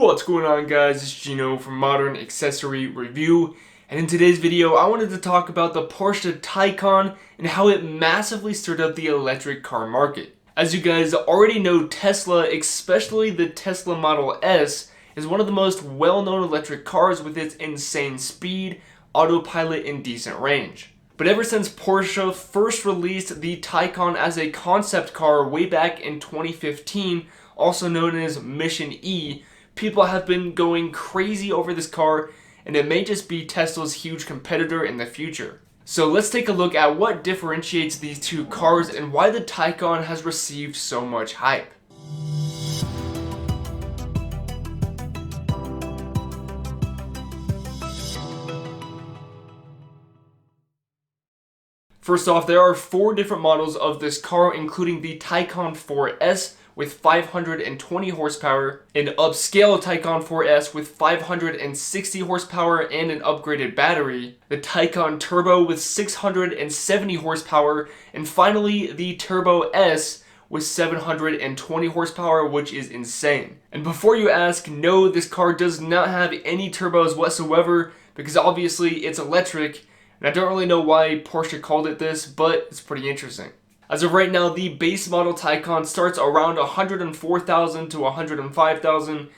What's going on, guys? It's Gino from Modern Accessory Review, and in today's video I wanted to talk about the Porsche Taycan and how it massively stirred up the electric car market. As you guys already know, Tesla, especially the Tesla Model S, is one of the most well-known electric cars with its insane speed, autopilot, and decent range. But ever since Porsche first released the Taycan as a concept car way back in 2015, also known as Mission E, people have been going crazy over this car, and it may just be Tesla's huge competitor in the future. So let's take a look at what differentiates these two cars and why the Taycan has received so much hype. First off, there are 4 different models of this car, including the Taycan 4S with 520 horsepower, an upscale Taycan 4S with 560 horsepower and an upgraded battery, the Taycan Turbo with 670 horsepower, and finally the Turbo S with 720 horsepower, which is insane. And before you ask, no, this car does not have any turbos whatsoever, because obviously it's electric, and I don't really know why Porsche called it this, but it's pretty interesting. As of right now, the base model Taycan starts around $104,000 to $105,000,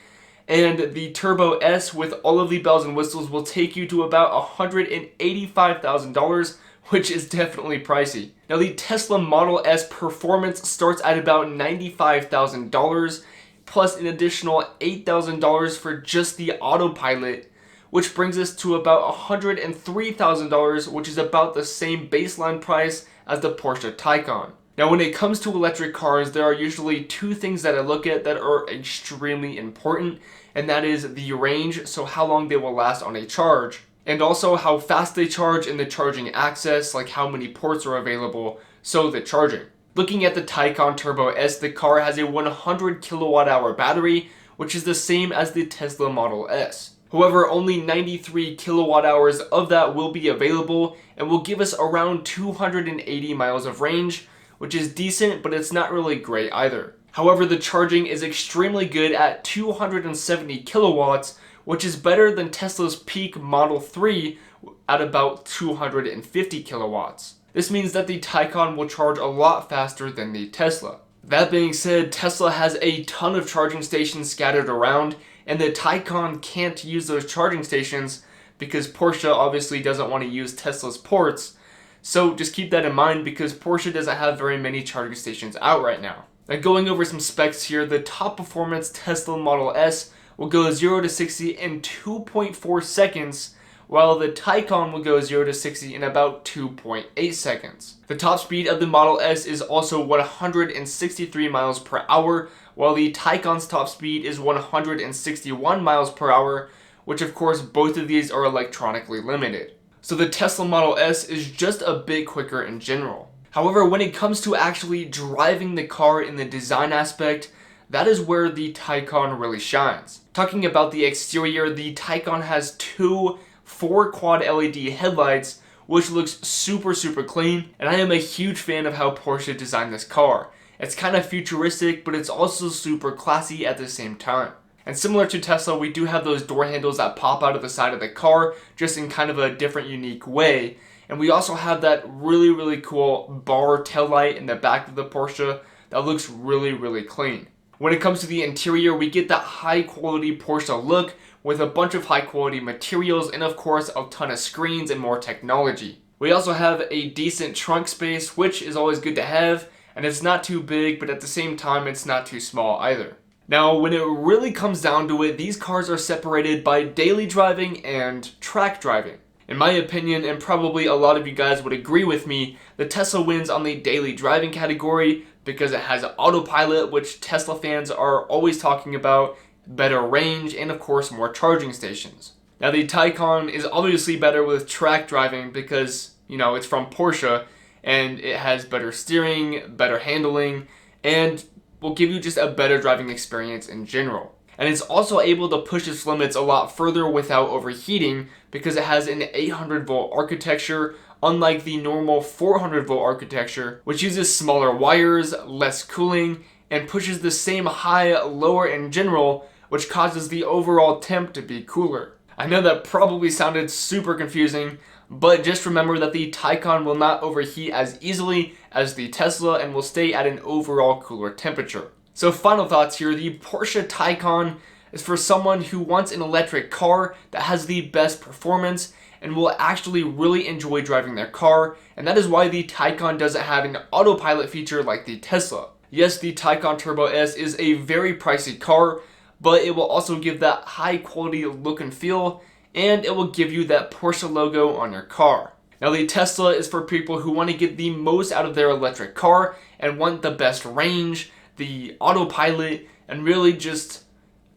and the Turbo S with all of the bells and whistles will take you to about $185,000, which is definitely pricey. Now, the Tesla Model S Performance starts at about $95,000, plus an additional $8,000 for just the autopilot, which brings us to about $103,000, which is about the same baseline price as the Porsche Taycan. Now, when it comes to electric cars, there are usually 2 things that I look at that are extremely important, and that is the range, so how long they will last on a charge, and also how fast they charge and the charging access, like how many ports are available, so the charging. Looking at the Taycan Turbo S, the car has a 100 kilowatt hour battery, which is the same as the Tesla Model S. However, only 93 kilowatt hours of that will be available and will give us around 280 miles of range, which is decent, but it's not really great either. However, the charging is extremely good at 270 kilowatts, which is better than Tesla's peak Model 3 at about 250 kilowatts. This means that the Taycan will charge a lot faster than the Tesla. That being said, Tesla has a ton of charging stations scattered around, and the Taycan can't use those charging stations because Porsche obviously doesn't want to use Tesla's ports. So just keep that in mind, because Porsche doesn't have very many charging stations out right now. Now, going over some specs here, the top performance Tesla Model S will go 0 to 60 in 2.4 seconds, while the Taycan will go 0 to 60 in about 2.8 seconds. The top speed of the Model S is also 163 miles per hour, while the Taycan's top speed is 161 miles per hour, which of course both of these are electronically limited. So the Tesla Model S is just a bit quicker in general. However, when it comes to actually driving the car in the design aspect, that is where the Taycan really shines. Talking about the exterior, the Taycan has 2 4 quad LED headlights, which looks super clean, and I am a huge fan of how Porsche designed this car. It's kind of futuristic, but it's also super classy at the same time. And similar to Tesla, we do have those door handles that pop out of the side of the car, just in kind of a different, unique way. And we also have that really cool bar taillight in the back of the Porsche that looks really clean. When it comes to the interior, we get that high quality Porsche look with a bunch of high quality materials and of course a ton of screens and more technology. We also have a decent trunk space, which is always good to have, and it's not too big, but at the same time it's not too small either. Now, when it really comes down to it, these cars are separated by daily driving and track driving. In my opinion, and probably a lot of you guys would agree with me, the Tesla wins on the daily driving category because it has autopilot, which Tesla fans are always talking about, better range, and of course more charging stations. Now, the Taycan is obviously better with track driving because, you know, it's from Porsche and it has better steering, better handling, and will give you just a better driving experience in general. And it's also able to push its limits a lot further without overheating because it has an 800 volt architecture, unlike the normal 400 volt architecture, which uses smaller wires, less cooling, and pushes the same high, lower in general which causes the overall temp to be cooler. I know that probably sounded super confusing, but just remember that the Taycan will not overheat as easily as the Tesla and will stay at an overall cooler temperature. So final thoughts here, the Porsche Taycan is for someone who wants an electric car that has the best performance and will actually really enjoy driving their car, and that is why the Taycan doesn't have an autopilot feature like the Tesla. Yes, the Taycan Turbo S is a very pricey car, but it will also give that high quality look and feel, and it will give you that Porsche logo on your car. Now the Tesla is for people who want to get the most out of their electric car and want the best range, the autopilot, and really just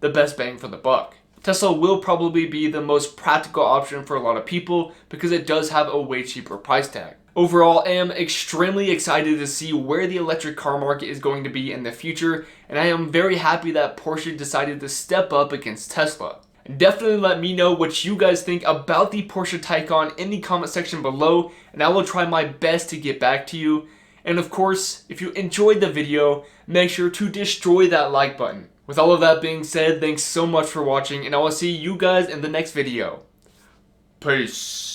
the best bang for the buck. Tesla will probably be the most practical option for a lot of people because it does have a way cheaper price tag. Overall, I am extremely excited to see where the electric car market is going to be in the future, and I am very happy that Porsche decided to step up against Tesla. Definitely let me know what you guys think about the Porsche Taycan in the comment section below, and I will try my best to get back to you. And of course, if you enjoyed the video, make sure to destroy that like button. With all of that being said, thanks so much for watching, and I will see you guys in the next video. Peace.